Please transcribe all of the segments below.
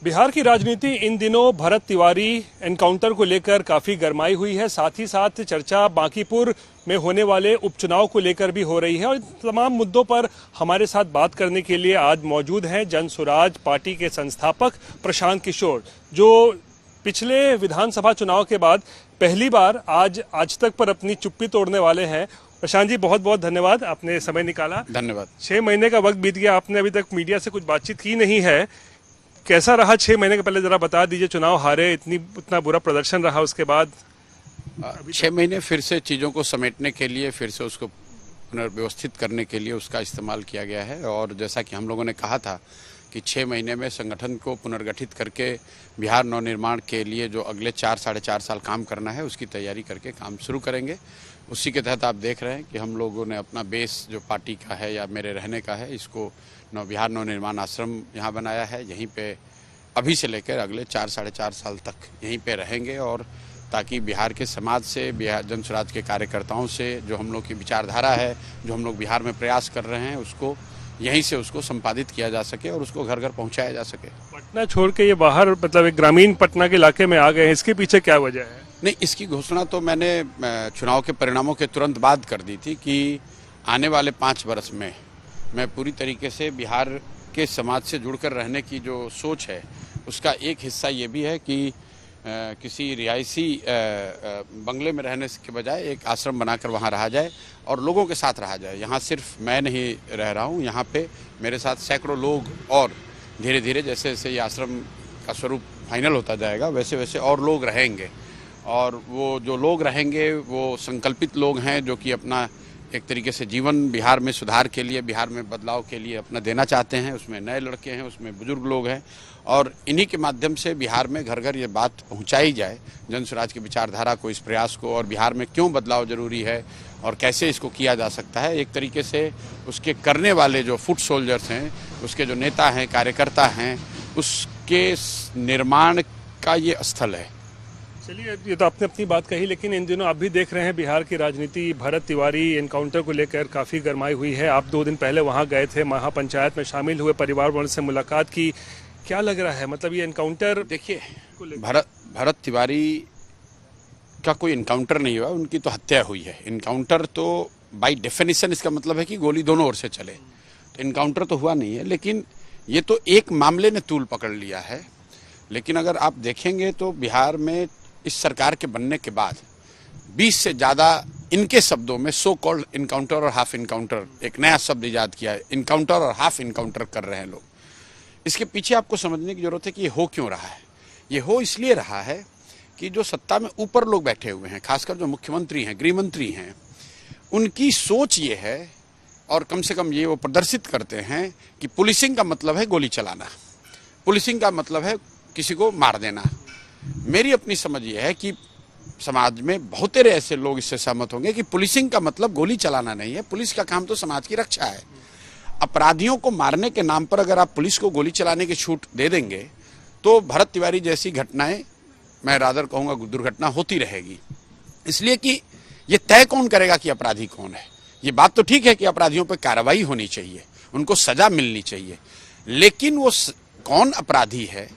बिहार की राजनीति इन दिनों भरत तिवारी एनकाउंटर को लेकर काफी गरमाई हुई है। साथ ही साथ चर्चा बांकीपुर में होने वाले उपचुनाव को लेकर भी हो रही है और तमाम मुद्दों पर हमारे साथ बात करने के लिए आज मौजूद हैं जन स्वराज पार्टी के संस्थापक प्रशांत किशोर, जो पिछले विधानसभा चुनाव के बाद पहली बार आज तक पर अपनी चुप्पी तोड़ने वाले हैं। प्रशांत जी, बहुत बहुत धन्यवाद, आपने समय निकाला। धन्यवाद। 6 महीने का वक्त बीत गया, आपने अभी तक मीडिया से कुछ बातचीत की नहीं है। कैसा रहा 6 महीने के पहले, जरा बता दीजिए। चुनाव हारे, इतना बुरा प्रदर्शन रहा, उसके बाद 6 महीने फिर से चीज़ों को समेटने के लिए, फिर से उसको पुनर्व्यवस्थित करने के लिए उसका इस्तेमाल किया गया है। और जैसा कि हम लोगों ने कहा था कि 6 महीने में संगठन को पुनर्गठित करके बिहार नवनिर्माण के लिए जो अगले 4-4.5 साल काम करना है, उसकी तैयारी करके काम शुरू करेंगे। उसी के तहत आप देख रहे हैं कि हम लोगों ने अपना बेस जो पार्टी का है या मेरे रहने का है, इसको बिहार नवनिर्माण आश्रम यहाँ बनाया है। यहीं पे अभी से लेकर अगले 4-4.5 साल तक यहीं पे रहेंगे, और ताकि बिहार के समाज से, बिहार जन स्वराज के कार्यकर्ताओं से जो हम लोग की विचारधारा है, जो हम लोग बिहार में प्रयास कर रहे हैं, उसको यहीं से उसको संपादित किया जा सके और उसको घर घर पहुंचाया जा सके। पटना छोड़ के ये बाहर, मतलब एक ग्रामीण पटना के इलाके में आ गए हैं, इसके पीछे क्या वजह है? नहीं, इसकी घोषणा तो मैंने चुनाव के परिणामों के तुरंत बाद कर दी थी कि आने वाले 5 वर्ष में मैं पूरी तरीके से बिहार के समाज से जुड़कर रहने की जो सोच है, उसका एक हिस्सा ये भी है कि किसी रिहायशी बंगले में रहने के बजाय एक आश्रम बनाकर वहाँ रहा जाए और लोगों के साथ रहा जाए। यहाँ सिर्फ मैं नहीं रह रहा हूँ, यहाँ पे मेरे साथ सैकड़ों लोग, और धीरे धीरे जैसे जैसे ये आश्रम का स्वरूप फाइनल होता जाएगा, वैसे वैसे और लोग रहेंगे। और वो जो लोग रहेंगे वो संकल्पित लोग हैं, जो कि अपना एक तरीके से जीवन बिहार में सुधार के लिए, बिहार में बदलाव के लिए अपना देना चाहते हैं। उसमें नए लड़के हैं, उसमें बुजुर्ग लोग हैं, और इन्हीं के माध्यम से बिहार में घर घर ये बात पहुंचाई जाए, जन स्वराज की विचारधारा को, इस प्रयास को, और बिहार में क्यों बदलाव जरूरी है और कैसे इसको किया जा सकता है। एक तरीके से उसके करने वाले जो फुट सोल्जर्स हैं, उसके जो नेता हैं, कार्यकर्ता हैं, उसके निर्माण का ये स्थल है। चलिए, ये तो आपने अपनी बात कही, लेकिन इन दिनों आप भी देख रहे हैं बिहार की राजनीति भरत तिवारी एनकाउंटर को लेकर काफ़ी गरमाई हुई है। आप 2 दिन पहले वहां गए थे, महापंचायत में शामिल हुए, परिवार वालों से मुलाकात की। क्या लग रहा है, मतलब ये एनकाउंटर? देखिए, भरत तिवारी का कोई एनकाउंटर नहीं हुआ, उनकी तो हत्या हुई है। एनकाउंटर तो बाय डेफिनेशन इसका मतलब है कि गोली दोनों ओर से चले, तो एनकाउंटर तो हुआ नहीं है। लेकिन ये तो एक मामले ने तूल पकड़ लिया है। लेकिन अगर आप देखेंगे तो बिहार में इस सरकार के बनने के बाद 20 से ज़्यादा, इनके शब्दों में, सो कॉल्ड इनकाउंटर और हाफ इनकाउंटर, एक नया शब्द इजाद किया है। इनकाउंटर और हाफ इनकाउंटर कर रहे हैं लोग। इसके पीछे आपको समझने की जरूरत है कि ये हो क्यों रहा है। ये हो इसलिए रहा है कि जो सत्ता में ऊपर लोग बैठे हुए हैं, खासकर जो मुख्यमंत्री हैं, गृह मंत्री हैं, उनकी सोच ये है, और कम से कम ये वो प्रदर्शित करते हैं कि पुलिसिंग का मतलब है गोली चलाना, पुलिसिंग का मतलब है किसी को मार देना। मेरी अपनी समझ ये है कि समाज में बहुत सारे ऐसे लोग इससे सहमत होंगे कि पुलिसिंग का मतलब गोली चलाना नहीं है। पुलिस का काम तो समाज की रक्षा है। अपराधियों को मारने के नाम पर अगर आप पुलिस को गोली चलाने की छूट दे देंगे, तो भरत तिवारी जैसी घटनाएं, मैं रादर कहूँगा दुर्घटना, होती रहेगी। इसलिए कि ये तय कौन करेगा कि अपराधी कौन है। ये बात तो ठीक है कि अपराधियों पर कार्रवाई होनी चाहिए, उनको सजा मिलनी चाहिए, लेकिन वो कौन अपराधी है,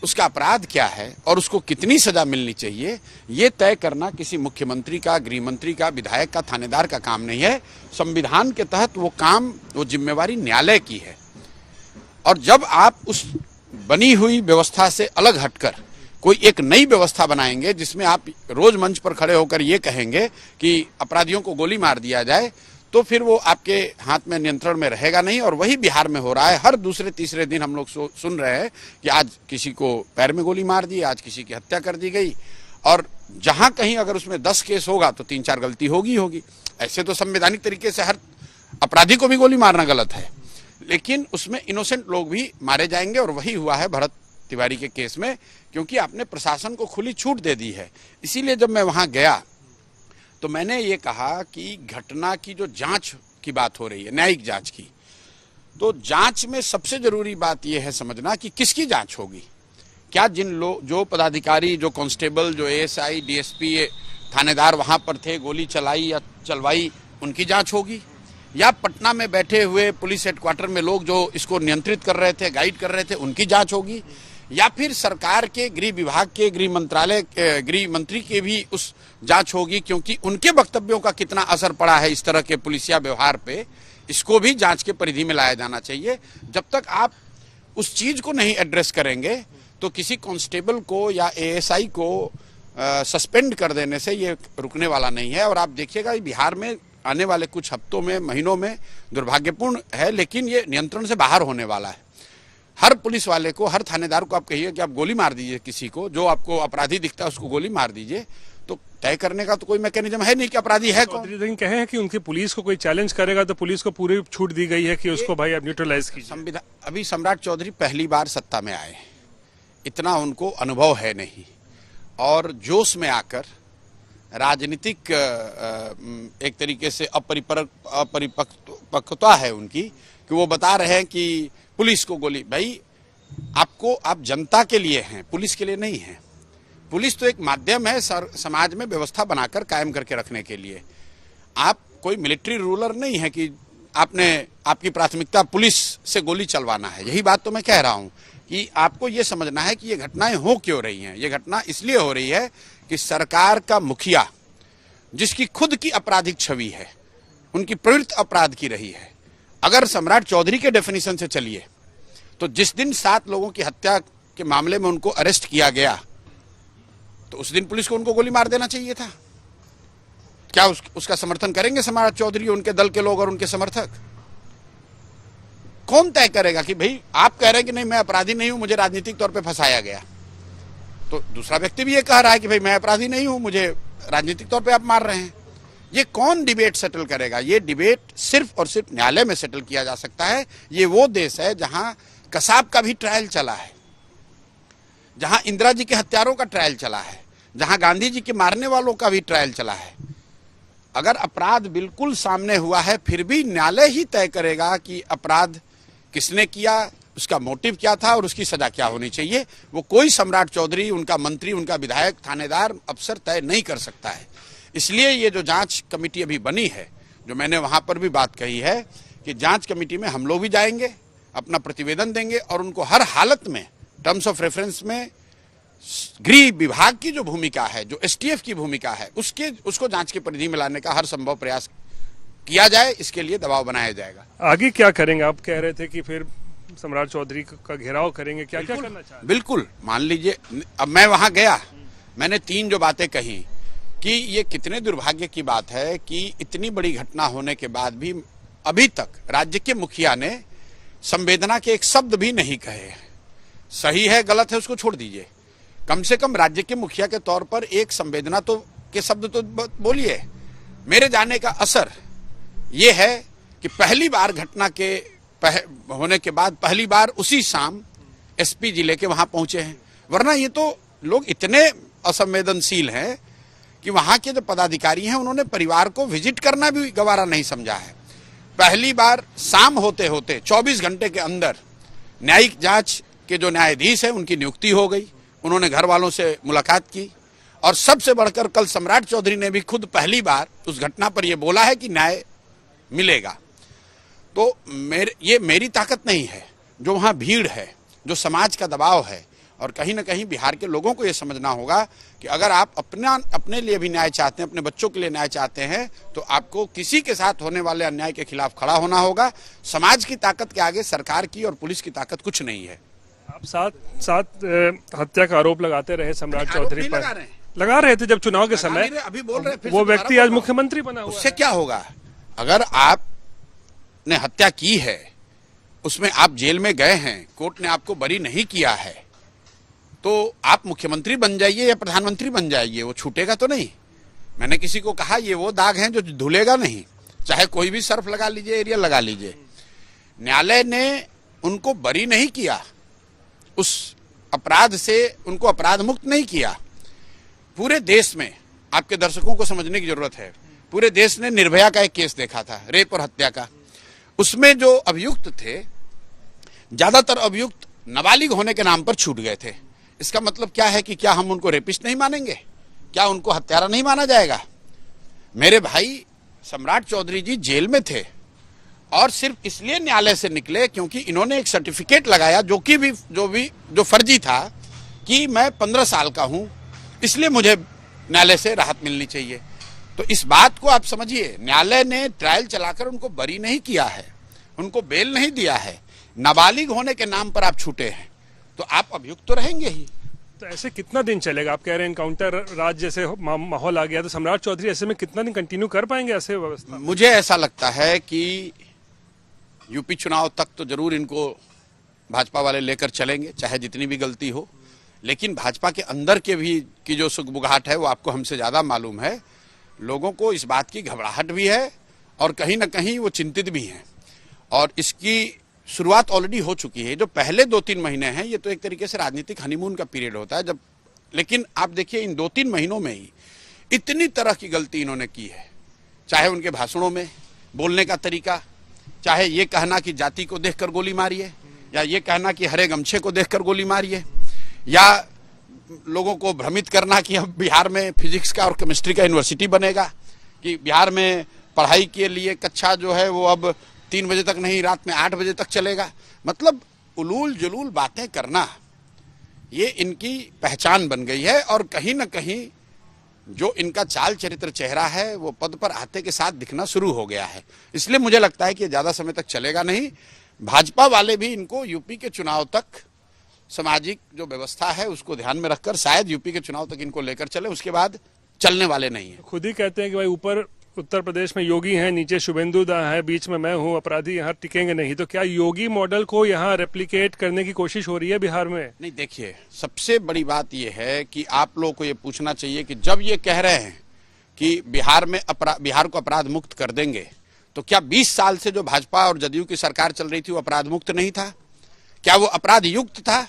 उसका अपराध क्या है और उसको कितनी सजा मिलनी चाहिए, ये तय करना किसी मुख्यमंत्री का, गृह मंत्री का, विधायक का, थानेदार का काम नहीं है। संविधान के तहत वो काम, वो जिम्मेवारी न्यायालय की है। और जब आप उस बनी हुई व्यवस्था से अलग हटकर कोई एक नई व्यवस्था बनाएंगे, जिसमें आप रोज मंच पर खड़े होकर ये कहेंगे कि अपराधियों को गोली मार दिया जाए, तो फिर वो आपके हाथ में, नियंत्रण में रहेगा नहीं। और वही बिहार में हो रहा है। हर दूसरे तीसरे दिन हम लोग सुन रहे हैं कि आज किसी को पैर में गोली मार दी, आज किसी की हत्या कर दी गई। और जहां कहीं अगर उसमें 10 केस होगा तो 3-4 गलती होगी। ऐसे तो संवैधानिक तरीके से हर अपराधी को भी गोली मारना गलत है, लेकिन उसमें इनोसेंट लोग भी मारे जाएंगे। और वही हुआ है भरत तिवारी के केस में, क्योंकि आपने प्रशासन को खुली छूट दे दी है। इसीलिए जब मैं वहां गया तो मैंने ये कहा कि घटना की जो जांच की बात हो रही है, न्यायिक जांच की, तो जांच में सबसे जरूरी बात यह है समझना कि किसकी जांच होगी। क्या जिन लोग, जो पदाधिकारी, जो कांस्टेबल, जो एएसआई, डीएसपी, थानेदार वहां पर थे, गोली चलाई या चलवाई, उनकी जांच होगी, या पटना में बैठे हुए पुलिस हेडक्वार्टर में लोग जो इसको नियंत्रित कर रहे थे, गाइड कर रहे थे, उनकी जांच होगी, या फिर सरकार के गृह विभाग के गृह मंत्रालय गृह मंत्री के भी उस जांच होगी, क्योंकि उनके वक्तव्यों का कितना असर पड़ा है इस तरह के पुलिसिया व्यवहार पे, इसको भी जांच के परिधि में लाया जाना चाहिए। जब तक आप उस चीज को नहीं एड्रेस करेंगे तो किसी कांस्टेबल को या एएसआई को सस्पेंड कर देने से ये रुकने वाला नहीं है। और आप देखिएगा बिहार में आने वाले कुछ हफ्तों में, महीनों में दुर्भाग्यपूर्ण है, लेकिन ये नियंत्रण से बाहर होने वाला है। हर पुलिस वाले को, हर थानेदार को आप कहिए कि आप गोली मार दीजिए, किसी को जो आपको अपराधी दिखता है उसको गोली मार दीजिए, तो तय करने का तो कोई मैकेनिज्म है नहीं कि अपराधी है कौन। चौधरी सिंह कहे हैं कि उनकी पुलिस को कोई चैलेंज करेगा तो पुलिस को पूरी छूट दी गई है कि उसको भाई आप न्यूट्रलाइज कीजिए। संविधान, अभी सम्राट चौधरी पहली बार सत्ता में आए, इतना उनको अनुभव है नहीं, और जोश में आकर राजनीतिक एक तरीके से अपरिपक्वता है उनकी कि वो बता रहे हैं कि पुलिस को गोली। भाई आप जनता के लिए हैं, पुलिस के लिए नहीं है। पुलिस तो एक माध्यम है समाज में व्यवस्था बनाकर कायम करके रखने के लिए। आप कोई मिलिट्री रूलर नहीं है कि आपकी प्राथमिकता पुलिस से गोली चलवाना है। यही बात तो मैं कह रहा हूं कि आपको ये समझना है कि ये घटनाएं हो क्यों रही हैं। ये घटना इसलिए हो रही है कि सरकार का मुखिया, जिसकी खुद की आपराधिक छवि है, उनकी प्रवृत्ति अपराध की रही है। अगर सम्राट चौधरी के डेफिनेशन से चलिए तो जिस दिन 7 लोगों की हत्या के मामले में उनको अरेस्ट किया गया तो उस दिन पुलिस को उनको गोली मार देना चाहिए था। क्या उसका समर्थन करेंगे सम्राट चौधरी, उनके दल के लोग और उनके समर्थक? कौन तय करेगा कि भाई आप कह रहे हैं कि नहीं मैं अपराधी नहीं हूं, मुझे राजनीतिक तौर पे फंसाया गया, तो दूसरा व्यक्ति भी ये कह रहा है कि भाई मैं अपराधी नहीं हूं, मुझे राजनीतिक तौर पे आप मार रहे हैं। ये कौन डिबेट सेटल करेगा? ये डिबेट सिर्फ और सिर्फ न्यायालय में सेटल किया जा सकता है। ये वो देश है जहां कसाब का भी ट्रायल चला है, जहां इंदिरा जी के हत्यारों का ट्रायल चला है, जहां गांधी जी के मारने वालों का भी ट्रायल चला है। अगर अपराध बिल्कुल सामने हुआ है फिर भी न्यायालय ही तय करेगा कि अपराध किसने किया, उसका मोटिव क्या था और उसकी सजा क्या होनी चाहिए। वो कोई सम्राट चौधरी, उनका मंत्री, उनका विधायक, थानेदार, अफसर तय नहीं कर सकता है। इसलिए ये जो जांच कमेटी अभी बनी है, जो मैंने वहां पर भी बात कही है कि जांच कमेटी में हम लोग भी जाएंगे, अपना प्रतिवेदन देंगे और उनको हर हालत में टर्म्स ऑफ रेफरेंस में गृह विभाग की जो भूमिका है, जो एसटीएफ की भूमिका है, उसको जांच के परिधि में लाने का हर संभव प्रयास किया जाए। इसके लिए दबाव बनाया जाएगा। आगे क्या करेंगे? आप कह रहे थे कि फिर सम्राट चौधरी का घेराव करेंगे, क्या क्या करना चाहते हैं? बिल्कुल, मान लीजिए अब मैं वहां गया, मैंने 3 जो बातें कही कि ये कितने दुर्भाग्य की बात है कि इतनी बड़ी घटना होने के बाद भी अभी तक राज्य के मुखिया ने संवेदना के एक शब्द भी नहीं कहे। सही है गलत है उसको छोड़ दीजिए, कम से कम राज्य के मुखिया के तौर पर एक संवेदना तो के शब्द तो बोलिए। मेरे जाने का असर ये है कि पहली बार घटना के होने के बाद पहली बार उसी शाम एसपी जिले के वहां पहुंचे हैं, वरना ये तो लोग इतने असंवेदनशील हैं कि वहां के जो पदाधिकारी हैं उन्होंने परिवार को विजिट करना भी गवारा नहीं समझा है। पहली बार शाम होते होते 24 घंटे के अंदर न्यायिक जांच के जो न्यायाधीश हैं उनकी नियुक्ति हो गई, उन्होंने घर वालों से मुलाकात की और सबसे बढ़कर कल सम्राट चौधरी ने भी खुद पहली बार उस घटना पर यह बोला है कि न्याय मिलेगा। तो ये मेरी ताकत नहीं है, जो वहां भीड़ है, जो समाज का दबाव है, और कहीं ना कहीं बिहार के लोगों को यह समझना होगा कि अगर आप अपने लिए भी न्याय चाहते हैं, अपने बच्चों के लिए न्याय चाहते हैं, तो आपको किसी के साथ होने वाले अन्याय के खिलाफ खड़ा होना होगा। समाज की ताकत के आगे सरकार की और पुलिस की ताकत कुछ नहीं है। आप साथ हत्या का आरोप लगाते रहे सम्राट चौधरी पर, लगा रहे थे जब चुनाव के समय, अभी बोल रहे हैं, वो व्यक्ति आज मुख्यमंत्री बना हुआ है। उससे क्या होगा? अगर आपने हत्या की है, उसमें आप जेल में गए हैं, कोर्ट ने आपको बरी नहीं किया है, तो आप मुख्यमंत्री बन जाइए या प्रधानमंत्री बन जाइए, वो छूटेगा तो नहीं। मैंने किसी को कहा ये वो दाग हैं जो धुलेगा नहीं, चाहे कोई भी सर्फ लगा लीजिए, एरियल लगा लीजिए। न्यायालय ने उनको बरी नहीं किया, उस अपराध से उनको अपराध मुक्त नहीं किया। पूरे देश में, आपके दर्शकों को समझने की जरूरत है, पूरे देश ने निर्भया का एक केस देखा था, रेप और हत्या का। उसमें जो अभियुक्त थे, ज्यादातर अभियुक्त नाबालिग होने के नाम पर छूट गए थे। इसका मतलब क्या है कि क्या हम उनको रेपिस्ट नहीं मानेंगे? क्या उनको हत्यारा नहीं माना जाएगा? मेरे भाई सम्राट चौधरी जी जेल में थे और सिर्फ इसलिए न्यायालय से निकले क्योंकि इन्होंने एक सर्टिफिकेट लगाया जो फर्जी था कि मैं 15 साल का हूं, इसलिए मुझे न्यायालय से राहत मिलनी चाहिए। तो इस बात को आप समझिए, न्यायालय ने ट्रायल चलाकर उनको बरी नहीं किया है, उनको बेल नहीं दिया है। नाबालिग होने के नाम पर आप छूटे हैं तो आप अभियुक्त तो रहेंगे ही। तो ऐसे कितना दिन चलेगा? आप कह रहे हैं एनकाउंटर राज जैसे माहौल आ गया, तो सम्राट चौधरी ऐसे में कितना दिन कंटिन्यू कर पाएंगे ऐसे व्यवस्था? मुझे ऐसा लगता है कि यूपी चुनाव तक तो जरूर इनको भाजपा वाले लेकर चलेंगे, चाहे जितनी भी गलती हो। लेकिन भाजपा के अंदर के भी की जो सुगबुगाहट है वो आपको हमसे ज्यादा मालूम है। लोगों को इस बात की घबराहट भी है और कहीं ना कहीं वो चिंतित भी हैं, और इसकी शुरुआत ऑलरेडी हो चुकी है। जो पहले 2-3 महीने हैं ये तो एक तरीके से राजनीतिक हनीमून का पीरियड होता है जब, लेकिन आप देखिए इन 2-3 महीनों में ही इतनी तरह की गलती इन्होंने की है। चाहे उनके भाषणों में बोलने का तरीका, चाहे ये कहना कि जाति को देखकर गोली मारिए, या ये कहना कि हरे गमछे को देखकर गोली मारिए, या लोगों को भ्रमित करना कि अब बिहार में फिजिक्स का और केमिस्ट्री का यूनिवर्सिटी बनेगा, कि बिहार में पढ़ाई के लिए कक्षा जो है वो अब 3 बजे तक नहीं, रात में 8 बजे तक चलेगा। मतलब उलूल जुलूल बातें करना ये इनकी पहचान बन गई है, और कहीं ना कहीं जो इनका चाल चरित्र चेहरा है वो पद पर आते के साथ दिखना शुरू हो गया है। इसलिए मुझे लगता है कि ज्यादा समय तक चलेगा नहीं। भाजपा वाले भी इनको यूपी के चुनाव तक, सामाजिक जो व्यवस्था है उसको ध्यान में रखकर शायद यूपी के चुनाव तक इनको लेकर चले, उसके बाद चलने वाले नहीं है। खुद ही कहते हैं कि भाई ऊपर उत्तर प्रदेश में योगी हैं, नीचे शुभेंदु दा है, बीच में मैं हूं, अपराधी यहाँ टिकेंगे नहीं। तो क्या योगी मॉडल को यहाँ रेप्लिकेट करने की कोशिश हो रही है बिहार में? नहीं, देखिए सबसे बड़ी बात यह है कि आप लोगों को ये पूछना चाहिए कि जब ये कह रहे हैं कि बिहार को अपराध मुक्त कर देंगे, तो क्या 20 साल से जो भाजपा और जदयू की सरकार चल रही थी वो अपराध मुक्त नहीं था? क्या वो अपराध युक्त था?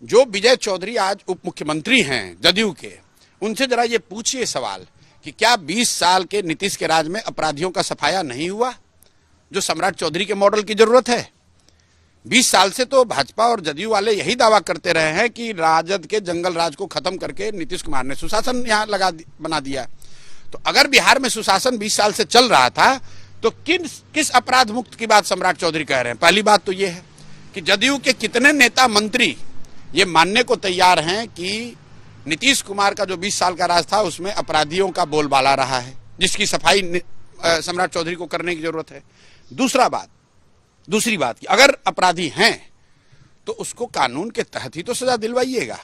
जो विजय चौधरी आज उप मुख्यमंत्री हैं जदयू के, उनसे जरा ये पूछिए सवाल कि क्या 20 साल के नीतीश के राज में अपराधियों का सफाया नहीं हुआ, जो सम्राट चौधरी के मॉडल की जरूरत है? 20 साल से तो भाजपा और जदयू वाले यही दावा करते रहे हैं कि राजद के जंगल राज को खत्म करके नीतीश कुमार ने सुशासन यहाँ बना दिया। तो अगर बिहार में सुशासन 20 साल से चल रहा था तो किस अपराध मुक्त की बात सम्राट चौधरी कह रहे हैं? पहली बात तो यह है कि जदयू के कितने नेता मंत्री ये मानने को तैयार हैं कि नीतीश कुमार का जो 20 साल का राज था उसमें अपराधियों का बोलबाला रहा है, जिसकी सफाई सम्राट चौधरी को करने की जरूरत है। दूसरी बात कि अगर अपराधी हैं तो उसको कानून के तहत ही तो सजा दिलवाइएगा।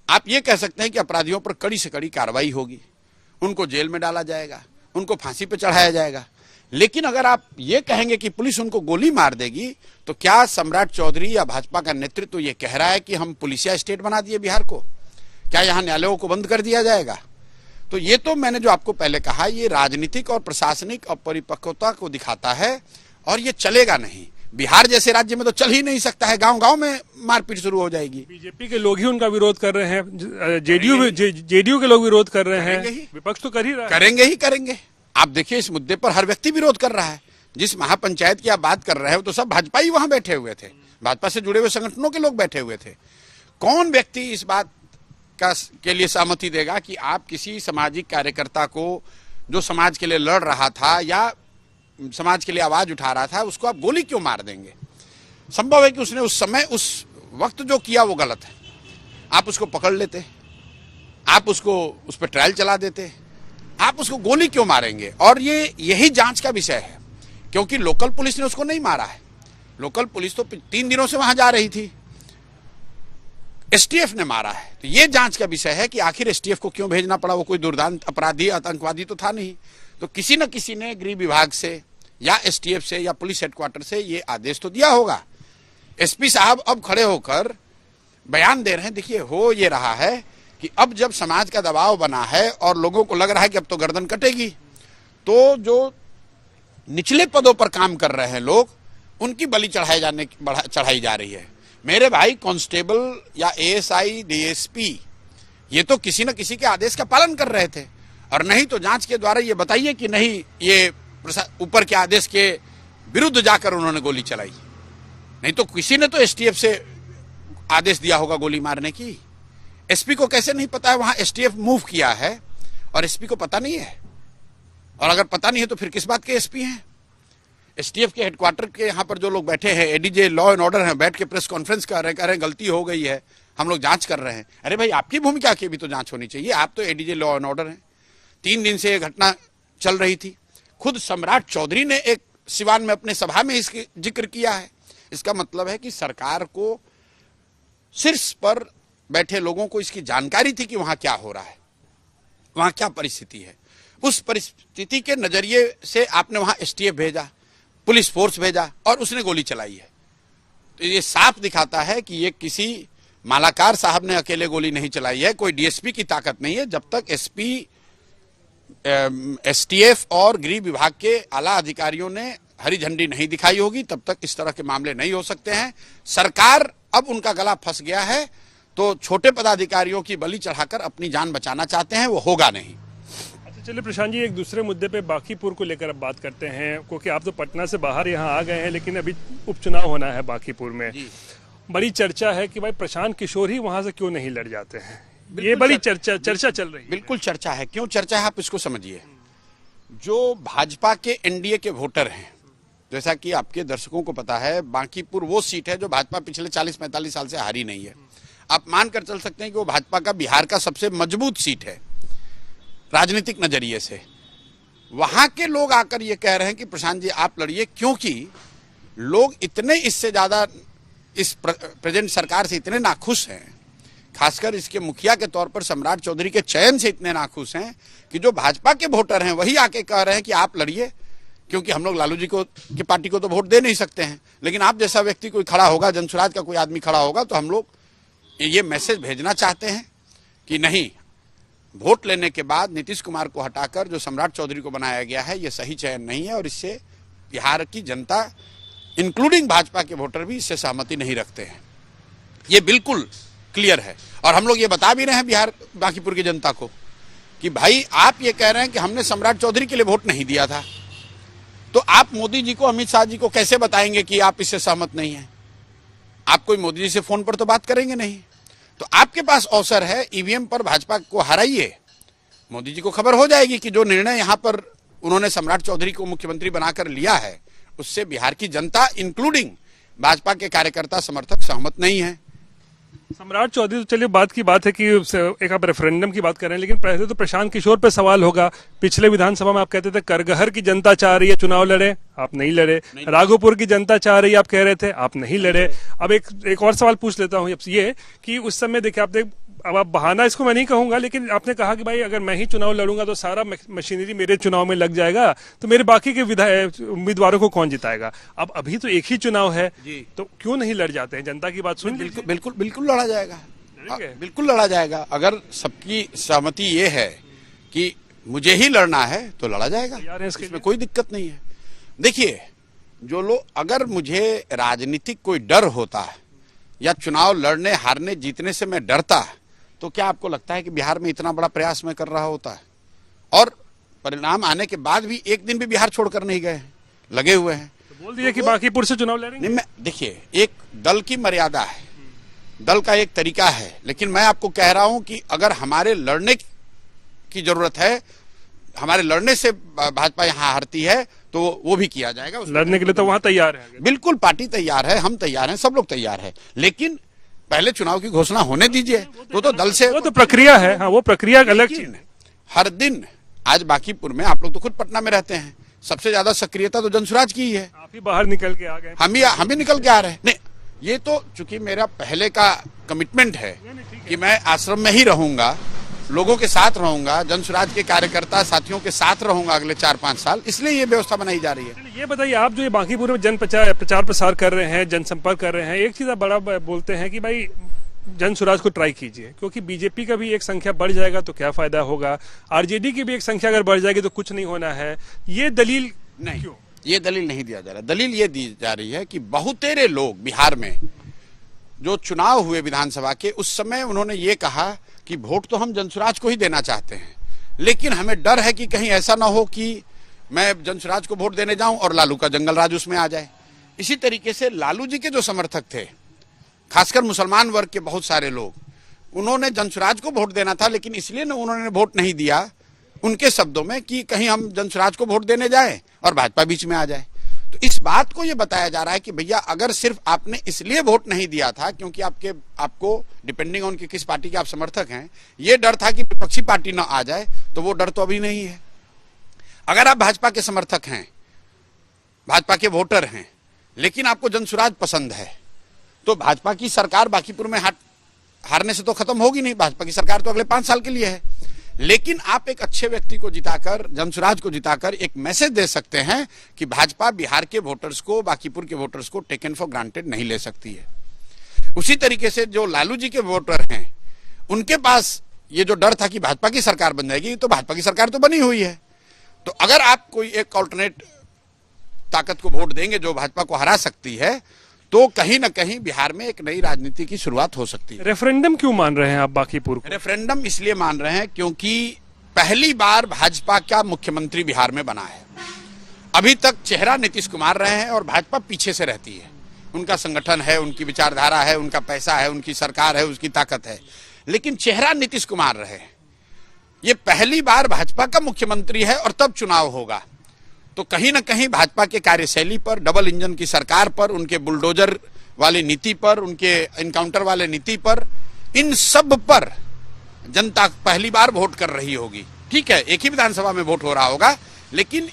आप ये कह सकते हैं कि अपराधियों पर कड़ी से कड़ी कार्रवाई होगी, उनको जेल में डाला जाएगा, उनको फांसी पे चढ़ाया जाएगा। लेकिन अगर आप ये कहेंगे कि पुलिस उनको गोली मार देगी, तो क्या सम्राट चौधरी या भाजपा का नेतृत्व ये कह रहा है कि हम पुलिसिया स्टेट बना दिए बिहार को? क्या यहाँ न्यायालयों को बंद कर दिया जाएगा? तो ये तो मैंने जो आपको पहले कहा, ये राजनीतिक और प्रशासनिक अपरिपक्वता को दिखाता है, और ये चलेगा नहीं। बिहार जैसे राज्य में तो चल ही नहीं सकता है, गांव-गांव में मारपीट शुरू हो जाएगी। बीजेपी के लोग ही उनका विरोध कर रहे हैं, जेडीयू के लोग विरोध कर रहे हैं, विपक्ष तो कर ही रहा है। करेंगे। आप देखिए इस मुद्दे पर हर व्यक्ति विरोध कर रहा है। जिस महापंचायत की आप बात कर रहे हो तो सब भाजपा ही वहां बैठे हुए थे, भाजपा से जुड़े हुए संगठनों के लोग बैठे हुए थे। कौन व्यक्ति इस बात के लिए सहमति देगा कि आप किसी सामाजिक कार्यकर्ता को जो समाज के लिए लड़ रहा था या समाज के लिए आवाज उठा रहा था, उसको आप गोली क्यों मार देंगे? संभव है कि उसने उस समय उस वक्त जो किया वो गलत है, आप उसको पकड़ लेते, आप उसको उस पर ट्रायल चला देते, आप उसको गोली क्यों मारेंगे? और यही जांच का विषय है, क्योंकि लोकल पुलिस ने उसको नहीं मारा है। लोकल पुलिस तो 3 दिनों से वहां जा रही थी, एसटीएफ ने मारा है। तो ये जांच का विषय है कि आखिर एसटीएफ को क्यों भेजना पड़ा? वो कोई दुर्दांत अपराधी आतंकवादी तो था नहीं। तो किसी न किसी ने गृह विभाग से या एसटीएफ से या पुलिस हेडक्वार्टर से ये आदेश तो दिया होगा। एसपी साहब अब खड़े होकर बयान दे रहे हैं। देखिए, हो ये रहा है कि अब जब समाज का दबाव बना है और लोगों को लग रहा है कि अब तो गर्दन कटेगी, तो जो निचले पदों पर काम कर रहे हैं लोग, उनकी बलि चढ़ाई जा रही है। मेरे भाई कांस्टेबल या एएसआई, डीएसपी, ये तो किसी न किसी के आदेश का पालन कर रहे थे, और नहीं तो जांच के द्वारा ये बताइए कि नहीं, ये ऊपर के आदेश के विरुद्ध जाकर उन्होंने गोली चलाई। नहीं तो किसी ने तो एसटीएफ से आदेश दिया होगा गोली मारने की। एसपी को कैसे नहीं पता है? वहां एसटीएफ मूव किया है और एसपी को पता नहीं है। और अगर पता नहीं है तो फिर किस बात के एसपी हैं? एसटीएफ के हेडक्वार्टर के यहाँ पर जो लोग बैठे हैं, एडीजे लॉ एंड ऑर्डर हैं, बैठ के प्रेस कॉन्फ्रेंस कर रहे हैं गलती हो गई है, हम लोग जांच कर रहे हैं। अरे भाई, आपकी भूमिका की भी तो जांच होनी चाहिए। आप तो एडीजे लॉ एंड ऑर्डर हैं। 3 दिन से ये घटना चल रही थी। खुद सम्राट चौधरी ने एक सिवान में अपने सभा में इसकी जिक्र किया है। इसका मतलब है कि सरकार को शीर्ष पर बैठे लोगों को इसकी जानकारी थी कि वहां क्या हो रहा है, वहां क्या परिस्थिति है। उस परिस्थिति के नजरिए से आपने वहां एसटीएफ भेजा, पुलिस फोर्स भेजा और उसने गोली चलाई है। तो ये साफ दिखाता है कि ये किसी मालाकार साहब ने अकेले गोली नहीं चलाई है, कोई डीएसपी की ताकत नहीं है। जब तक एसपी, एसटीएफ और गृह विभाग के आला अधिकारियों ने हरी झंडी नहीं दिखाई होगी, तब तक इस तरह के मामले नहीं हो सकते हैं। सरकार अब उनका गला फंस गया है, तो छोटे पदाधिकारियों की बलि चढ़ाकर अपनी जान बचाना चाहते हैं, वो होगा नहीं। चलिए प्रशांत जी, एक दूसरे मुद्दे पे बांकीपुर को लेकर अब बात करते हैं, क्योंकि आप तो पटना से बाहर यहाँ आ गए हैं, लेकिन अभी उपचुनाव होना है बांकीपुर में। बड़ी चर्चा है कि भाई प्रशांत किशोर ही वहां से क्यों नहीं लड़ जाते हैं। ये बड़ी चर्चा चल रही है। बिल्कुल चर्चा है। क्यों चर्चा है, आप इसको समझिए। जो भाजपा के एनडीए के वोटर हैं, जैसा कि आपके दर्शकों को पता है, बांकीपुर वो सीट है जो भाजपा पिछले 40-45 साल से हारी नहीं है। आप मानकर चल सकते हैं कि वो भाजपा का बिहार का सबसे मजबूत सीट है राजनीतिक नजरिए से। वहां के लोग आकर ये कह रहे हैं कि प्रशांत जी आप लड़िए, क्योंकि लोग इतने इससे ज्यादा इस प्रेजेंट सरकार से इतने नाखुश हैं, खासकर इसके मुखिया के तौर पर सम्राट चौधरी के चयन से इतने नाखुश हैं कि जो भाजपा के वोटर हैं वही आके कह रहे हैं कि आप लड़िए, क्योंकि हम लोग लालू जी को की पार्टी को तो वोट दे नहीं सकते हैं, लेकिन आप जैसा व्यक्ति कोई खड़ा होगा, जनसुराज का कोई आदमी खड़ा होगा, तो हम लोग ये मैसेज भेजना चाहते हैं कि नहीं, वोट लेने के बाद नीतीश कुमार को हटाकर जो सम्राट चौधरी को बनाया गया है ये सही चयन नहीं है, और इससे बिहार की जनता इंक्लूडिंग भाजपा के वोटर भी इससे सहमति नहीं रखते हैं। ये बिल्कुल क्लियर है, और हम लोग ये बता भी रहे हैं बिहार बांकीपुर की जनता को कि भाई आप ये कह रहे हैं कि हमने सम्राट चौधरी के लिए वोट नहीं दिया था, तो आप मोदी जी को, अमित शाह जी को कैसे बताएंगे कि आप इससे सहमत नहीं हैं? आप कोई मोदी जी से फोन पर तो बात करेंगे नहीं। तो आपके पास अवसर है, ईवीएम पर भाजपा को हराइए। मोदी जी को खबर हो जाएगी कि जो निर्णय यहां पर उन्होंने सम्राट चौधरी को मुख्यमंत्री बनाकर लिया है उससे बिहार की जनता इंक्लूडिंग भाजपा के कार्यकर्ता समर्थक सहमत नहीं है। सम्राट चौधरी, तो चलिए बात की बात है कि एक आप रेफरेंडम की बात कर रहे हैं, लेकिन पहले तो प्रशांत किशोर पे सवाल होगा। पिछले विधानसभा में आप कहते थे करगहर की जनता चाह रही है चुनाव लड़े, आप नहीं लड़े। राघोपुर की जनता चाह रही है, आप कह रहे थे, आप नहीं लड़े। अब एक और सवाल पूछ लेता हूँ ये कि उस समय देखिए आप अब आप बहाना इसको मैं नहीं कहूंगा, लेकिन आपने कहा कि भाई अगर मैं ही चुनाव लड़ूंगा तो सारा मशीनरी मेरे चुनाव में लग जाएगा, तो मेरे बाकी के उम्मीदवारों को कौन जिताएगा। अब अभी तो एक ही चुनाव है, तो क्यों नहीं लड़ जाते हैं? जनता की बात सुन। बिल्कुल लड़ा जाएगा, बिल्कुल लड़ा जाएगा। अगर सबकी सहमति ये है कि मुझे ही लड़ना है तो लड़ा जाएगा, इसमें कोई दिक्कत नहीं है। देखिए, जो लोग, अगर मुझे राजनीतिक कोई डर होता है या चुनाव लड़ने हारने जीतने से मैं डरता, तो क्या आपको लगता है कि बिहार में इतना बड़ा प्रयास मैं कर रहा होता है? और परिणाम आने के बाद भी एक दिन भी बिहार छोड़कर नहीं गए हैं, लगे हुए हैं। तो बोल दिया कि बांकीपुर से चुनाव लड़ेंगे। नहीं, देखिए, एक दल की मर्यादा है, दल का एक तरीका है, लेकिन मैं आपको कह रहा हूं कि अगर हमारे लड़ने की जरूरत है, हमारे लड़ने से भाजपा यहाँ हारती है, तो वो भी किया जाएगा। लड़ने के लिए तो वहां तैयार है, बिल्कुल पार्टी तैयार है, हम तैयार हैं, सब लोग तैयार है, लेकिन पहले चुनाव की घोषणा होने दीजिए। तो दल से वो तो प्रक्रिया है। हाँ, वो प्रक्रिया अलग चीज है। हर दिन आज बांकीपुर में, आप लोग तो खुद पटना में रहते हैं, सबसे ज्यादा सक्रियता तो जनसुराज की ही है। आप ही बाहर निकल के आ गए, हम ही निकल के आ रहे हैं। नहीं, ये तो चूंकि मेरा पहले का कमिटमेंट है कि मैं आश्रम में ही रहूंगा, लोगों के साथ रहूंगा, जनसुराज के कार्यकर्ता साथियों के साथ रहूंगा अगले 4-5 साल, इसलिए ये व्यवस्था बनाई जा रही है। ये बताइए, आप जो ये बांकीपुर में प्रचार प्रसार कर रहे हैं, जनसंपर्क कर रहे हैं, एक चीज आप बड़ा बोलते हैं कि भाई जनसुराज को ट्राई कीजिए, क्योंकि बीजेपी का भी एक संख्या बढ़ जाएगा तो क्या फायदा होगा, आरजेडी की भी एक संख्या अगर बढ़ जाएगी तो कुछ नहीं होना है। ये दलील नहीं, क्यों? ये दलील नहीं दिया जा रहा। दलील ये दी जा रही है कि बहुतेरे लोग बिहार में जो चुनाव हुए विधानसभा के, उस समय उन्होंने ये कहा कि वोट तो हम जनसुराज को ही देना चाहते हैं, लेकिन हमें डर है कि कहीं ऐसा ना हो कि मैं जनसुराज को वोट देने जाऊं और लालू का जंगल राज उसमें आ जाए। इसी तरीके से लालू जी के जो समर्थक थे, खासकर मुसलमान वर्ग के बहुत सारे लोग, उन्होंने जनसुराज को वोट देना था, लेकिन इसलिए ना उन्होंने वोट नहीं दिया, उनके शब्दों में, कि कहीं हम जनसुराज को वोट देने जाए और भाजपा बीच में आ जाए। तो इस बात को ये बताया जा रहा है कि भैया अगर सिर्फ आपने इसलिए वोट नहीं दिया था क्योंकि आपको डिपेंडिंग ऑन कि किस पार्टी के आप समर्थक हैं, ये डर था कि विपक्षी पार्टी ना आ जाए, तो वो डर तो अभी नहीं है। अगर आप भाजपा के समर्थक हैं, भाजपा के वोटर हैं, लेकिन आपको जनसुराज पसंद है, तो भाजपा की सरकार बांकीपुर में हारने से तो खत्म होगी नहीं। भाजपा की सरकार तो अगले 5 साल के लिए है, लेकिन आप एक अच्छे व्यक्ति को जिताकर, जनसुराज को जिताकर एक मैसेज दे सकते हैं कि भाजपा बिहार के वोटर्स को, बांकीपुर के वोटर्स को टेकन फॉर ग्रांटेड नहीं ले सकती है। उसी तरीके से जो लालू जी के वोटर हैं, उनके पास ये जो डर था कि भाजपा की सरकार बन जाएगी, तो भाजपा की सरकार तो बनी हुई है। तो अगर आप कोई एक ऑल्टरनेट ताकत को वोट देंगे जो भाजपा को हरा सकती है, तो कहीं ना कहीं बिहार में एक नई राजनीति की शुरुआत हो सकती है। रेफरेंडम क्यों मान रहे हैं आप बांकीपुर को? रेफरेंडम इसलिए मान रहे हैं क्योंकि पहली बार भाजपा का मुख्यमंत्री बिहार में बना है। अभी तक चेहरा नीतीश कुमार रहे हैं और भाजपा पीछे से रहती है। उनका संगठन है, उनकी विचारधारा है, उनका पैसा है, उनकी सरकार है, उसकी ताकत है, लेकिन चेहरा नीतीश कुमार रहे। ये पहली बार भाजपा का मुख्यमंत्री है और तब चुनाव होगा, तो कहीं ना कहीं भाजपा के कार्यशैली पर, डबल इंजन की सरकार पर, उनके बुलडोजर वाली नीति पर, उनके इनकाउंटर वाले नीति पर, इन सब पर जनता पहली बार वोट कर रही होगी। ठीक है, एक ही विधानसभा में वोट हो रहा होगा, लेकिन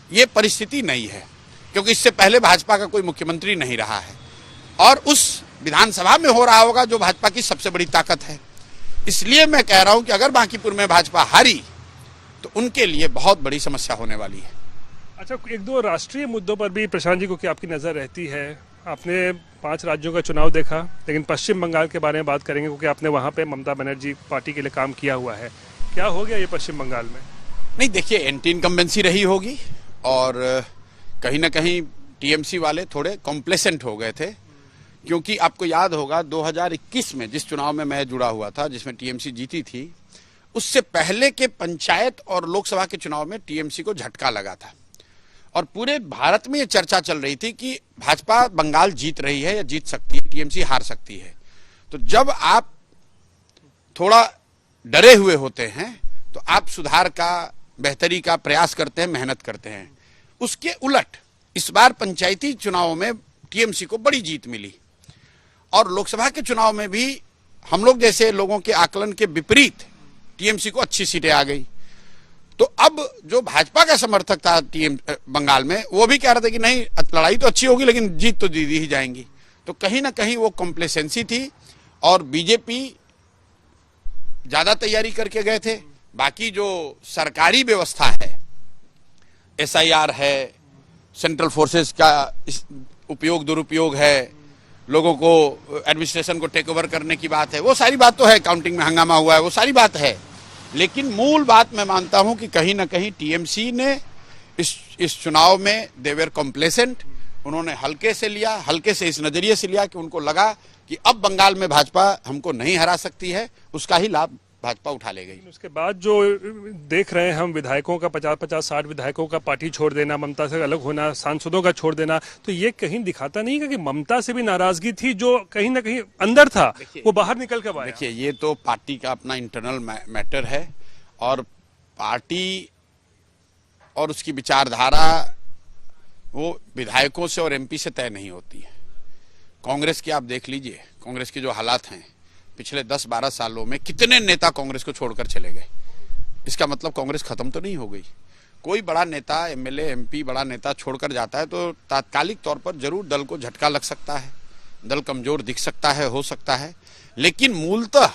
ये परिस्थिति नहीं है क्योंकि इससे पहले भाजपा का कोई मुख्यमंत्री नहीं रहा है और उस विधानसभा में हो रहा होगा जो भाजपा की सबसे बड़ी ताकत है। इसलिए मैं कह रहा हूं कि अगर बांकीपुर में भाजपा हारी तो उनके लिए बहुत बड़ी समस्या होने वाली है। अच्छा, एक दो राष्ट्रीय मुद्दों पर भी प्रशांत जी को क्या आपकी नज़र रहती है? आपने 5 राज्यों का चुनाव देखा, लेकिन पश्चिम बंगाल के बारे में बात करेंगे क्योंकि आपने वहाँ पे ममता बनर्जी पार्टी के लिए काम किया हुआ है। क्या हो गया ये पश्चिम बंगाल में? नहीं, देखिए, एंटी इनकम्बेंसी रही होगी और कहीं ना कहीं टीएमसी वाले थोड़े कॉम्प्लेसेंट हो गए थे, क्योंकि आपको याद होगा 2021 में जिस चुनाव में मैं जुड़ा हुआ था, जिसमें टीएमसी जीती थी, उससे पहले के पंचायत और लोकसभा के चुनाव में टीएमसी को झटका लगा था और पूरे भारत में ये चर्चा चल रही थी कि भाजपा बंगाल जीत रही है या जीत सकती है, टीएमसी हार सकती है। तो जब आप थोड़ा डरे हुए होते हैं तो आप सुधार का, बेहतरी का प्रयास करते हैं, मेहनत करते हैं। उसके उलट इस बार पंचायती चुनावों में टीएमसी को बड़ी जीत मिली और लोकसभा के चुनाव में भी हम लोग जैसे लोगों के आकलन के विपरीत टीएमसी को अच्छी सीटें आ गई। तो अब जो भाजपा का समर्थक था बंगाल में, वो भी कह रहे थे कि नहीं, लड़ाई तो अच्छी होगी लेकिन जीत तो दी ही जाएंगी। तो कहीं ना कहीं वो कॉम्प्लेसेंसी थी और बीजेपी ज्यादा तैयारी करके गए थे। बाकी जो सरकारी व्यवस्था है, एसआईआर है, सेंट्रल फोर्सेस का उपयोग दुरुपयोग है, लोगों को एडमिनिस्ट्रेशन को टेक ओवर करने की बात है, वो सारी बात तो है, काउंटिंग में हंगामा हुआ है, वो सारी बात है, लेकिन मूल बात मैं मानता हूं कि कहीं ना कहीं टीएमसी ने इस चुनाव में दे वर कॉम्प्लेसेंट। उन्होंने हल्के से लिया, हल्के से इस नजरिए से लिया कि उनको लगा कि अब बंगाल में भाजपा हमको नहीं हरा सकती है, उसका ही लाभ भाजपा उठा ले गई। उसके बाद जो देख रहे हैं हम, विधायकों का 50-50-60 विधायकों का पार्टी छोड़ देना, ममता से अलग होना, सांसदों का छोड़ देना, तो ये कहीं दिखाता नहीं कि ममता से भी नाराजगी थी जो कहीं ना कहीं अंदर था, वो बाहर निकल कर आया। देखिए, ये तो पार्टी का अपना इंटरनल मैटर है और पार्टी और उसकी विचारधारा वो विधायकों से और एमपी से तय नहीं होती है। कांग्रेस की आप देख लीजिए, कांग्रेस के जो हालात हैं, पिछले 10-12 सालों में कितने नेता कांग्रेस को छोड़कर चले गए। इसका मतलब कांग्रेस खत्म तो नहीं हो गई। कोई बड़ा नेता, एमएलए, एमपी बड़ा नेता छोड़कर जाता है तो तात्कालिक तौर पर जरूर दल को झटका लग सकता है, दल कमजोर दिख सकता है, हो सकता है, लेकिन मूलतः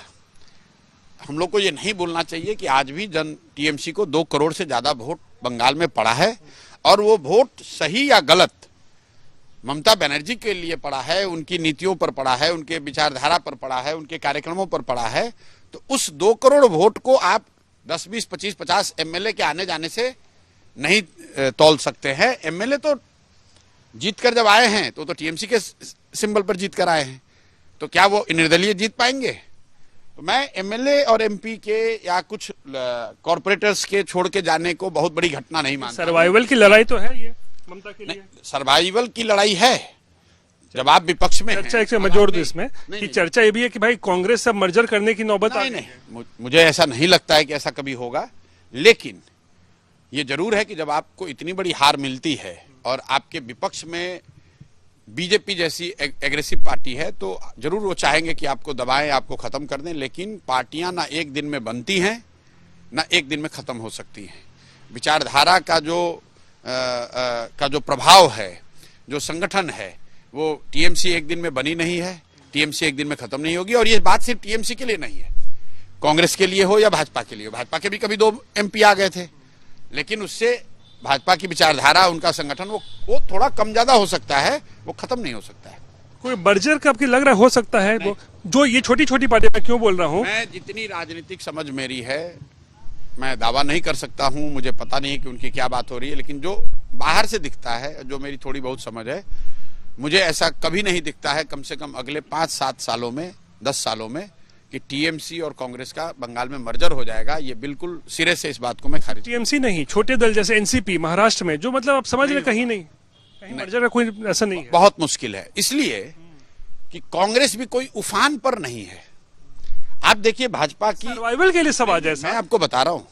हम लोग को ये नहीं भूलना चाहिए कि आज भी टीएमसी को 2 करोड़ से ज्यादा वोट बंगाल में पड़ा है और वो वोट सही या गलत ममता बनर्जी के लिए पड़ा है, उनकी नीतियों पर पड़ा है, उनके विचारधारा पर पड़ा है, उनके कार्यक्रमों पर पड़ा है। तो उस 2 करोड़ वोट को आप 10, 20, 25, 50 एमएलए के आने जाने से नहीं तौल सकते हैं। एमएलए तो जीत कर जब आए हैं तो टीएमसी के सिंबल पर जीत कर आए हैं, तो क्या वो निर्दलीय जीत पाएंगे? तो मैं एमएलए और एमपी के या कुछ कॉर्पोरेटर्स के छोड़ के जाने को बहुत बड़ी घटना नहीं मानता। सर्वाइवल की लड़ाई तो है ये ममता के लिए। सर्वाइवल की लड़ाई है जब आप विपक्ष में चर्चा एक से मैं जोड़ दूं इसमें कि चर्चा ये भी है कि भाई कांग्रेस से मर्जर करने की नौबत आ गई है। मुझे ऐसा नहीं लगता है कि ऐसा कभी होगा, लेकिन ये जरूर है कि जब आपको इतनी बड़ी हार मिलती है और आपके विपक्ष में बीजेपी जैसी एग्रेसिव पार्टी है तो जरूर वो चाहेंगे कि आपको दबाएं, आपको खत्म कर दें, लेकिन पार्टियां ना एक दिन में बनती हैं ना एक दिन में खत्म हो सकती हैं। विचारधारा का जो प्रभाव है, जो संगठन है, वो टीएमसी एक दिन में बनी नहीं है, टीएमसी एक दिन में खत्म नहीं होगी। और ये बात सिर्फ टीएमसी के लिए नहीं है, कांग्रेस के लिए हो या भाजपा के लिए हो। भाजपा के भी कभी 2 एमपी आ गए थे, लेकिन उससे भाजपा की विचारधारा, उनका संगठन वो थोड़ा कम ज्यादा हो सकता है, वो खत्म नहीं हो सकता है। कोई बर्जर का आपकी लग रहा है हो सकता है वो, जो ये छोटी छोटी पार्टी, मैं क्यों बोल रहा हूँ, मैं जितनी राजनीतिक समझ मेरी है, मैं दावा नहीं कर सकता हूं, मुझे पता नहीं है कि उनकी क्या बात हो रही है, लेकिन जो बाहर से दिखता है, जो मेरी थोड़ी बहुत समझ है, मुझे ऐसा कभी नहीं दिखता है कम से कम अगले 5-7 सालों में, 10 सालों में, कि टीएमसी और कांग्रेस का बंगाल में मर्जर हो जाएगा। ये बिल्कुल सिरे से इस बात को मैं खारिज। टीएमसी नहीं, छोटे दल जैसे एनसीपी महाराष्ट्र में, जो मतलब आप समझ रहे कहीं नहीं, कहीं मर्जर का कोई ऐसा नहीं है। बहुत मुश्किल है, इसलिए कि कांग्रेस भी कोई उफान पर नहीं है। आप देखिए भाजपा की सर्वाइवल के लिए सब आ जाए। मैं आपको बता रहा हूं,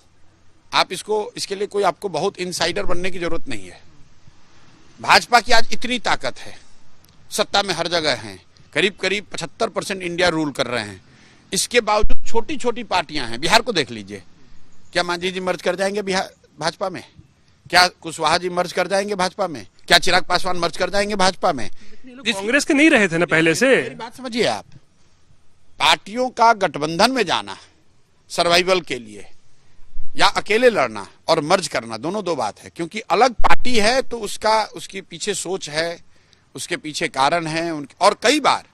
आप इसके लिए कोई आपको बहुत इनसाइडर बनने की जरूरत नहीं है। भाजपा की आज इतनी ताकत है, सत्ता में हर जगह है, करीब करीब 75% इंडिया रूल कर रहे हैं। इसके बावजूद छोटी छोटी पार्टियां हैं। बिहार को देख लीजिए, क्या मांझी जी मर्ज कर जाएंगे बिहार भाजपा में? क्या कुशवाहा जी मर्ज कर जाएंगे भाजपा में? क्या चिराग पासवान मर्ज कर जाएंगे भाजपा में? कांग्रेस के नहीं रहे थे ना पहले से। मेरी बात समझिए आप, पार्टियों का गठबंधन में जाना सर्वाइवल के लिए या अकेले लड़ना और मर्ज करना, दोनों दो बात है। क्योंकि अलग पार्टी है तो उसकी पीछे सोच है, उसके पीछे कारण है। और कई बार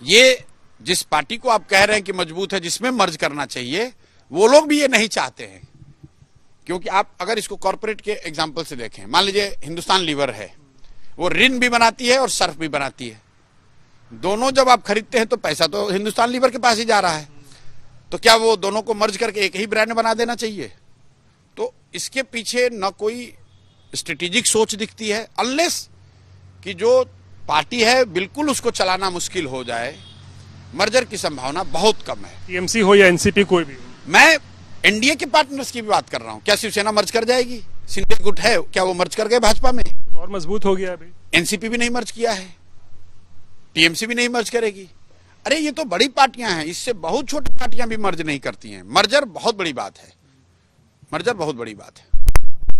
ये जिस पार्टी को आप कह रहे हैं कि मजबूत है, जिसमें मर्ज करना चाहिए, वो लोग भी ये नहीं चाहते हैं। क्योंकि आप अगर इसको कॉर्पोरेट के एग्जाम्पल से देखें, मान लीजिए हिंदुस्तान लीवर है, वो रिन भी बनाती है और सर्फ भी बनाती है। दोनों जब आप खरीदते हैं तो पैसा तो हिंदुस्तान लीवर के पास ही जा रहा है, तो क्या वो दोनों को मर्ज करके एक ही ब्रांड बना देना चाहिए? तो इसके पीछे न कोई स्ट्रेटेजिक सोच दिखती है, अनलेस कि जो पार्टी है बिल्कुल उसको चलाना मुश्किल हो जाए। मर्जर की संभावना बहुत कम है, टीएमसी हो या एनसीपी कोई भी हो। मैं एनडीए के पार्टनर्स की भी बात कर रहा हूं। क्या शिवसेना मर्ज कर जाएगी? सिंधिया गुट है, क्या वो मर्ज कर गए भाजपा में? तो और मजबूत हो गया अभी। एनसीपी भी नहीं मर्ज किया है, टीएमसी भी नहीं मर्ज करेगी। अरे ये तो बड़ी पार्टियां हैं, इससे बहुत छोटी पार्टियां भी मर्ज नहीं करती हैं। मर्जर बहुत बड़ी बात है, मर्जर बहुत बड़ी बात है।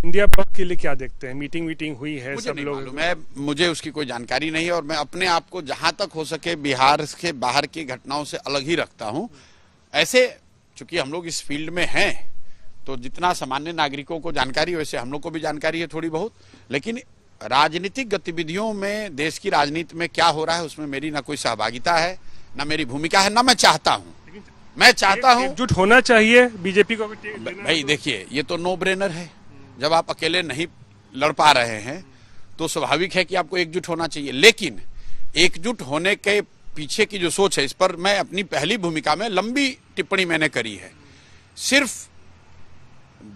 इंडिया ब्लॉक के लिए क्या देखते हैं? मीटिंग हुई है, मुझे सब नहीं लोग। मालूम है, मुझे उसकी कोई जानकारी नहीं है। और मैं अपने आप को जहां तक हो सके बिहार के बाहर की घटनाओं से अलग ही रखता हूं। ऐसे चूंकि हम लोग इस फील्ड में हैं, तो जितना सामान्य नागरिकों को जानकारी, वैसे हम लोग को भी जानकारी है थोड़ी बहुत। लेकिन राजनीतिक गतिविधियों में, देश की राजनीति में क्या हो रहा है, उसमें मेरी ना कोई सहभागिता है, ना मेरी भूमिका है, ना मैं चाहता हूं। मैं चाहता हूं एकजुट होना चाहिए बीजेपी को भी। भाई देखिए, ये तो नो ब्रेनर है। जब आप अकेले नहीं लड़ पा रहे हैं तो स्वाभाविक है कि आपको एकजुट होना चाहिए। लेकिन एकजुट होने के पीछे की जो सोच है, इस पर मैं अपनी पहली भूमिका में लंबी टिप्पणी मैंने करी है। सिर्फ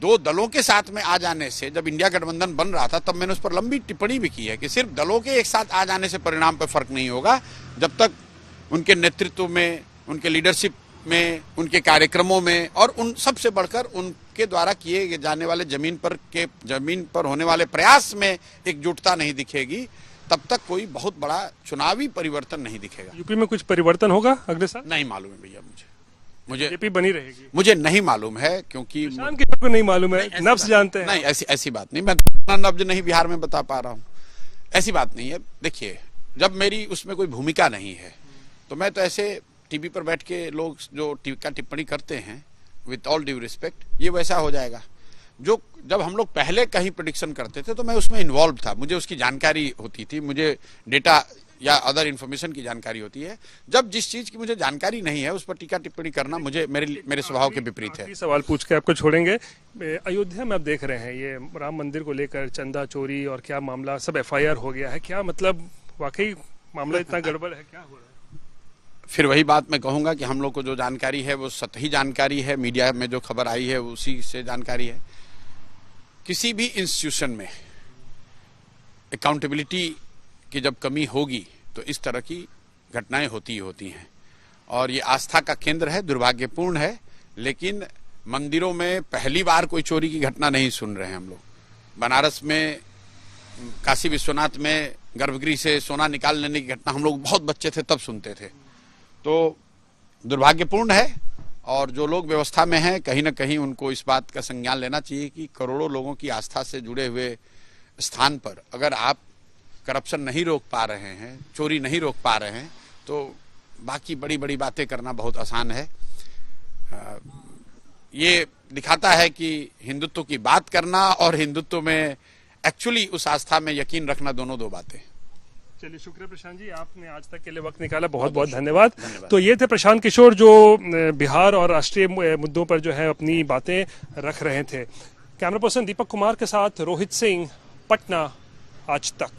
2 दलों के साथ में आ जाने से, जब इंडिया गठबंधन बन रहा था तब मैंने उस पर लंबी टिप्पणी भी की है कि सिर्फ दलों के एक साथ आ जाने से परिणाम पर फर्क नहीं होगा, जब तक उनके नेतृत्व में, उनके लीडरशिप में, उनके कार्यक्रमों में और उन सबसे बढ़कर उनके द्वारा किए जाने वाले जमीन पर होने वाले प्रयास में एकजुटता नहीं दिखेगी, तब तक कोई बहुत बड़ा चुनावी परिवर्तन नहीं दिखेगा। यूपी में कुछ परिवर्तन होगा अगले साल? नहीं मालूम है भैया, मुझे बीजेपी बनी रहेगी। मुझे नहीं मालूम है, क्योंकि शाम के को नहीं मालूम है, नब्ज जानते हैं। नहीं, ऐसी बात नहीं, मैं तो नब्ज नहीं बिहार में बता पा रहा हूँ, ऐसी बात नहीं है। देखिए, जब मेरी उसमें कोई भूमिका नहीं है तो मैं तो ऐसे टीवी पर बैठ के लोग जो टिप्पणी करते हैं, विथ ऑल ड्यू रिस्पेक्ट, ये वैसा हो जाएगा। जो जब हम लोग पहले कहीं प्रेडिक्शन करते थे तो मैं उसमें इन्वॉल्व था, मुझे उसकी जानकारी होती थी, मुझे डेटा या अदर इन्फॉर्मेशन की जानकारी होती है। जब जिस चीज की मुझे जानकारी नहीं है उस पर टीका टिप्पणी करना मुझे मेरे स्वभाव के विपरीत है। सवाल पूछ के आपको छोड़ेंगे। अयोध्या में आप देख रहे हैं ये राम मंदिर को लेकर चंदा चोरी और क्या मामला, सब एफआईआर हो गया है। क्या मतलब वाकई मामला इतना गड़बड़ है, क्या हो रहा है? फिर वही बात मैं कहूंगा कि हम लोग को जो जानकारी है वो सतही जानकारी है, मीडिया में जो खबर आई है उसी से जानकारी है। किसी भी इंस्टीट्यूशन में अकाउंटेबिलिटी की जब कमी होगी तो इस तरह की घटनाएं होती हैं। और ये आस्था का केंद्र है, दुर्भाग्यपूर्ण है, लेकिन मंदिरों में पहली बार कोई चोरी की घटना नहीं सुन रहे हैं हम लोग। बनारस में काशी विश्वनाथ में गर्भगृह से सोना निकाल लेने की घटना हम लोग बहुत बच्चे थे तब सुनते थे। तो दुर्भाग्यपूर्ण है, और जो लोग व्यवस्था में हैं कहीं ना कहीं उनको इस बात का संज्ञान लेना चाहिए कि करोड़ों लोगों की आस्था से जुड़े हुए स्थान पर अगर आप करप्शन नहीं रोक पा रहे हैं, चोरी नहीं रोक पा रहे हैं, तो बाकी बड़ी बड़ी बातें करना बहुत आसान है। ये दिखाता है कि हिंदुत्व की बात करना और हिंदुत्व में एक्चुअली उस आस्था में यकीन रखना दोनों दो बातें। चलिए, शुक्रिया प्रशांत जी, आपने आज तक के लिए वक्त निकाला, बहुत बहुत धन्यवाद। तो ये थे प्रशांत किशोर जो बिहार और राष्ट्रीय मुद्दों पर जो है अपनी बातें रख रहे थे। कैमरा पर्सन दीपक कुमार के साथ रोहित सिंह, पटना, आज तक।